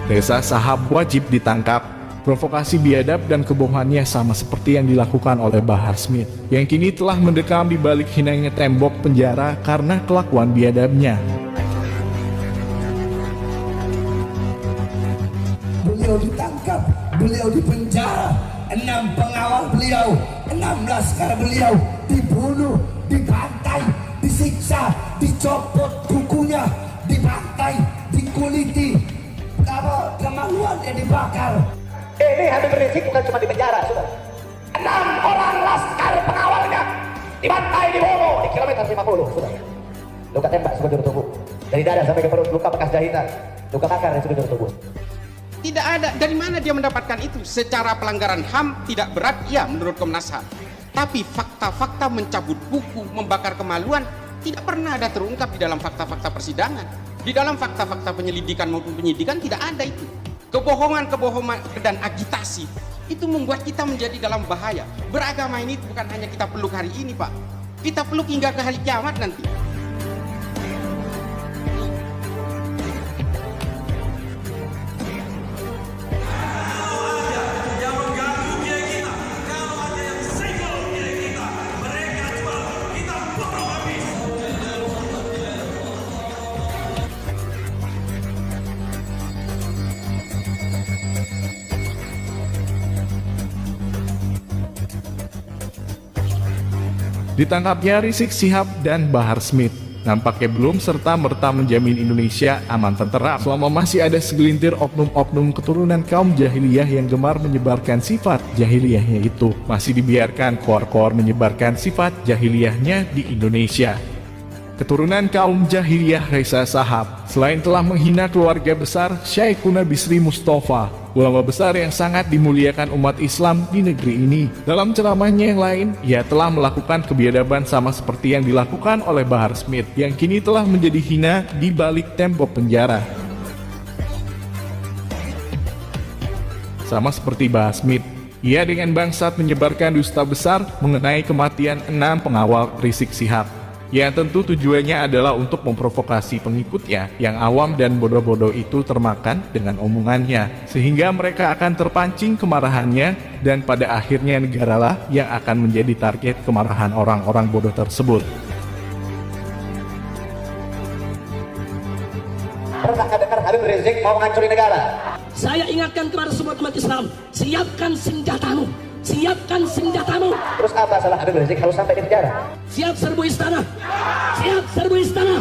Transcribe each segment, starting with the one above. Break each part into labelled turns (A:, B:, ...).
A: Reza Shahab wajib ditangkap. Provokasi biadab dan kebohongannya sama seperti yang dilakukan oleh Bahar Smith, yang kini telah mendekam di balik hinanya tembok penjara karena kelakuan biadabnya.
B: Beliau ditangkap, beliau dipenjara, 6 pengawal beliau, 6 laskar beliau dibunuh, dibantai, disiksa, dicopot kukunya, dibantai, dikuliti, kemaluannya dibakar. Ini Habib Rizik bukan cuma di penjara, saudara. 6 orang laskar pengawalnya dibantai, dibunuh di kilometer 50, saudara. Luka tembak sekujur tubuh, dari dada sampai ke perut, luka bekas jahitan, luka bakar di sekujur tubuh.
C: Tidak ada, dari mana dia mendapatkan itu? Secara pelanggaran HAM tidak berat, ya menurut Komnas HAM. Tapi fakta-fakta mencabut buku, membakar kemaluan, tidak pernah ada terungkap di dalam fakta-fakta persidangan. Di dalam fakta-fakta penyelidikan maupun penyidikan tidak ada itu. Kebohongan-kebohongan dan agitasi itu membuat kita menjadi dalam bahaya. Beragama ini bukan hanya kita peluk hari ini, Pak. Kita peluk hingga ke hari kiamat nanti.
A: Ditangkapnya Rizik Shihab dan Bahar Smith nampaknya belum serta-merta menjamin Indonesia aman tenteram selama masih ada segelintir oknum-oknum keturunan kaum jahiliyah yang gemar menyebarkan sifat jahiliyahnya itu. Masih dibiarkan koar-koar menyebarkan sifat jahiliyahnya di Indonesia. Keturunan kaum jahiliyah Reza Shahab selain telah menghina keluarga besar Syekhuna Bisri Mustafa, ulama besar yang sangat dimuliakan umat Islam di negeri ini. Dalam ceramahnya yang lain, ia telah melakukan kebiadaban sama seperti yang dilakukan oleh Bahar Smith yang kini telah menjadi hina di balik tembok penjara. Sama seperti Bahar Smith, ia dengan bangsat menyebarkan dusta besar mengenai kematian 6 pengawal Rizik Shihab. Yang tentu tujuannya adalah untuk memprovokasi pengikutnya yang awam dan bodoh-bodoh itu termakan dengan omongannya, sehingga mereka akan terpancing kemarahannya dan pada akhirnya negaralah yang akan menjadi target kemarahan orang-orang bodoh tersebut.
B: Pernah dengar Habib Rizik mau menghancuri negara?
D: Saya ingatkan kepada semua umat Islam, siapkan senjatamu. Siapkan senjatamu.
B: Terus apa salah Habib Rizik harus sampai di penjara?
D: Siap serbu istana. Siap serbu istana.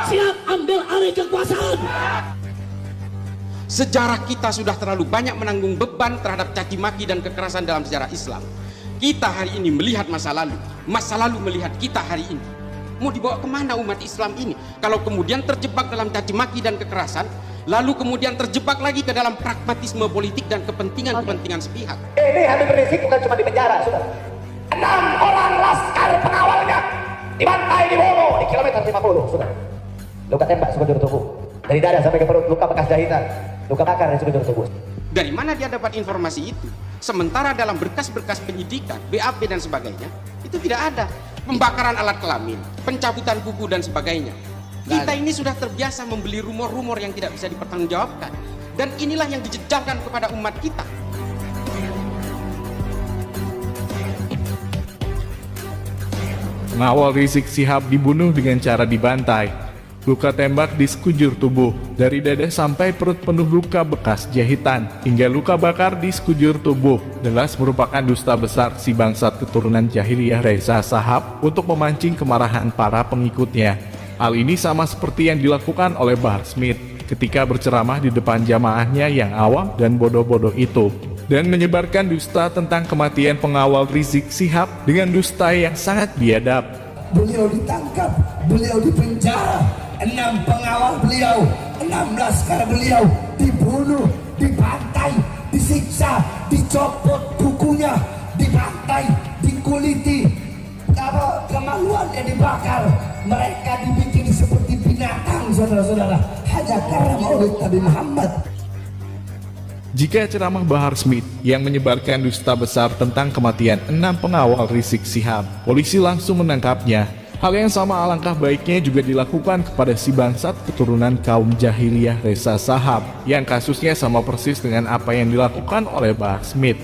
D: Siap ambil alih kekuasaan.
C: Sejarah kita sudah terlalu banyak menanggung beban terhadap caci maki dan kekerasan dalam sejarah Islam. Kita hari ini melihat masa lalu melihat kita hari ini. Mau dibawa kemana umat Islam ini? Kalau kemudian terjebak dalam caci maki dan kekerasan, lalu kemudian terjebak lagi ke dalam pragmatisme politik dan kepentingan-kepentingan sepihak.
B: Ini Habib Rizik bukan cuma di penjara, saudara. 6 orang laskar pengawalnya dibantai, dibunuh di kilometer 50, saudara. Luka tembak sekujur tubuh, dari dada sampai ke perut, luka bekas jahitan, luka bakar di sekujur tubuh.
C: Dari mana dia dapat informasi itu? Sementara dalam berkas-berkas penyidikan, BAP dan sebagainya, itu tidak ada. Pembakaran alat kelamin, pencabutan buku dan sebagainya. Kita ini sudah terbiasa membeli rumor-rumor yang tidak bisa dipertanggungjawabkan. Dan inilah yang dijejalkan kepada umat kita.
A: Pengawal Rizik Shihab dibunuh dengan cara dibantai. Luka tembak di sekujur tubuh, dari dada sampai perut penuh luka bekas jahitan, hingga luka bakar di sekujur tubuh. Jelas merupakan dusta besar si bangsat keturunan jahiliyah Reza Shahab untuk memancing kemarahan para pengikutnya. Hal ini sama seperti yang dilakukan oleh Bahar Smith ketika berceramah di depan jamaahnya yang awam dan bodoh-bodoh itu, dan menyebarkan dusta tentang kematian pengawal Rizik Shihab dengan dusta yang sangat biadab.
B: Beliau ditangkap, beliau dipenjara, 6 pengawal beliau, 6 laskar beliau dibunuh, dibantai, disiksa, dicopot kukunya, dibantai, dikuliti, kemaluannya dibakar. Mereka dibikin seperti binatang, saudara-saudara, hanya karena maulid Nabi Muhammad.
A: Jika ceramah Bahar Smith yang menyebarkan dusta besar tentang kematian 6 pengawal Rizik Shihab, polisi langsung menangkapnya, Hal yang sama alangkah baiknya juga dilakukan kepada si bangsat keturunan kaum jahiliyah Reza Shahab yang kasusnya sama persis dengan apa yang dilakukan oleh Bahar Smith.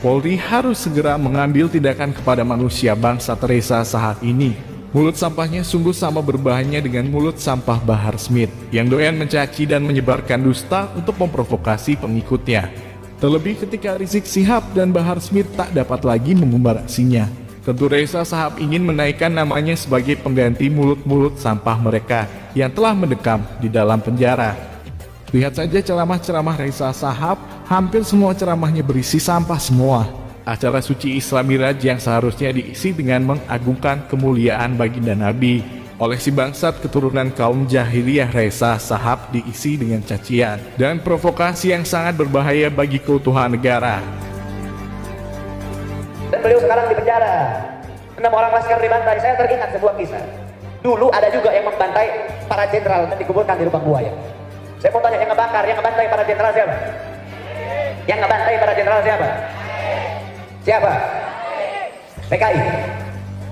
A: Polri harus segera mengambil tindakan kepada manusia bangsat Reza Shahab ini. Mulut sampahnya sungguh sama berbahayanya dengan mulut sampah Bahar Smith yang doyan mencaci dan menyebarkan dusta untuk memprovokasi pengikutnya. Terlebih ketika Rizik Shihab dan Bahar Smith tak dapat lagi mengumbar aksinya. Tentu Reza Shahab ingin menaikkan namanya sebagai pengganti mulut-mulut sampah mereka yang telah mendekam di dalam penjara. Lihat saja ceramah-ceramah Reza Shahab, hampir semua ceramahnya berisi sampah semua. Acara suci Isra Miraj yang seharusnya diisi dengan mengagungkan kemuliaan baginda Nabi oleh si bangsat keturunan kaum jahiliyah Reza Shahab diisi dengan cacian dan provokasi yang sangat berbahaya bagi keutuhan negara.
E: Dan beliau sekarang di penjara. 6 orang laskar dibantai. Saya teringat sebuah kisah. Dulu ada juga yang membantai para jenderal dan dikuburkan di lubang buaya. Saya mau tanya, yang ngebantai para jenderal siapa? Yang ngebantai para jenderal siapa? Siapa? PKI.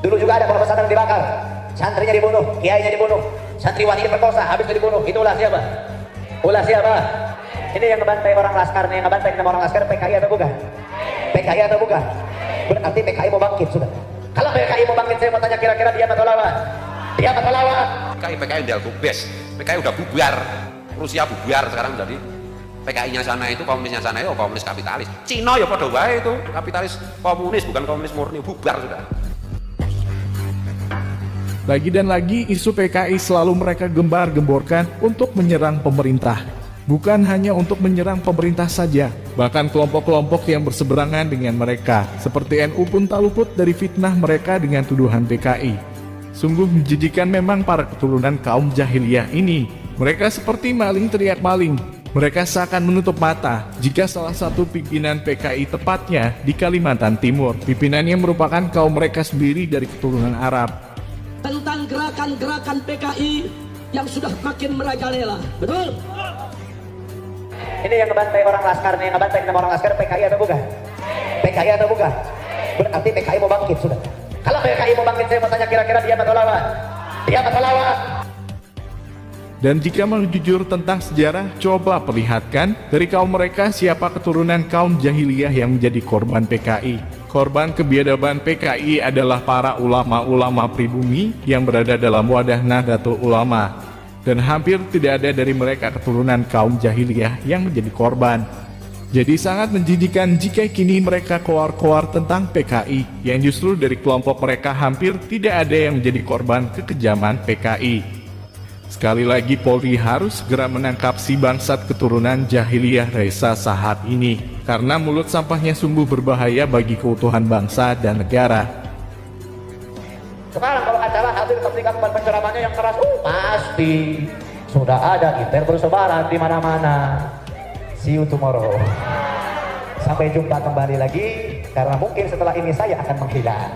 E: Dulu juga ada pondok pesantren dibakar, santrinya dibunuh, kiainya dibunuh, santriwati diperkosa, habis itu dibunuh. Itulah siapa? Ulah siapa? Ini yang ngebantai orang laskar, yang ngebantai 6 orang laskar PKI atau bukan? PKI atau bukan? Berarti PKI mau bangkit sudah. Kalau PKI mau bangkit, saya mau tanya kira-kira diam atau lawan? Diam atau lawan?
F: PKI udah bubes, PKI udah bubar, Rusia bubar sekarang jadi PKI-nya sana itu, komunisnya sana itu komunis kapitalis. Cina ya pada wae itu kapitalis komunis, bukan komunis murni, bubar sudah.
A: Lagi dan lagi isu PKI selalu mereka gembar-gemborkan untuk menyerang pemerintah. Bukan hanya untuk menyerang pemerintah saja, bahkan kelompok-kelompok yang berseberangan dengan mereka, seperti NU pun tak luput dari fitnah mereka dengan tuduhan PKI. Sungguh menjijikan memang para keturunan kaum jahiliyah ini. Mereka seperti maling teriak maling. Mereka seakan menutup mata jika salah satu pimpinan PKI, tepatnya di Kalimantan Timur, pimpinannya merupakan kaum mereka sendiri dari keturunan Arab.
D: Tentang gerakan-gerakan PKI yang sudah makin merajalela. Betul?
E: Ini yang ngebantai orang laskar, yang ngebantai 6 orang laskar PKI atau bukan? PKI atau bukan? Berarti PKI mau bangkit sudah. Kalau PKI mau bangkit, saya mau tanya kira-kira diam atau lawan? Diam atau lawan?
A: Dan jika mau jujur tentang sejarah, coba perlihatkan dari kaum mereka siapa keturunan kaum jahiliyah yang menjadi korban PKI. Korban kebiadaban PKI adalah para ulama-ulama pribumi yang berada dalam wadah Nahdlatul Ulama. Dan hampir tidak ada dari mereka keturunan kaum jahiliyah yang menjadi korban. Jadi sangat menjijikan jika kini mereka koar-koar tentang PKI, yang justru dari kelompok mereka hampir tidak ada yang menjadi korban kekejaman PKI. Sekali lagi Polri harus segera menangkap si bangsat keturunan jahiliyah Reza Shahab ini, karena mulut sampahnya sungguh berbahaya bagi keutuhan bangsa dan negara.
E: Sekarang kalau acara hadir ketika penceramahnya yang keras, pasti sudah ada gitar bersebaran di mana-mana. See you tomorrow. Sampai jumpa kembali lagi, karena mungkin setelah ini saya akan menghilang.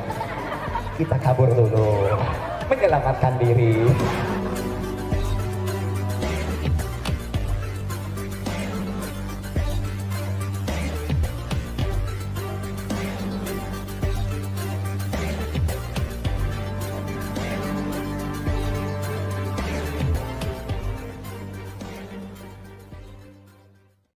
E: Kita kabur dulu, menyelamatkan diri.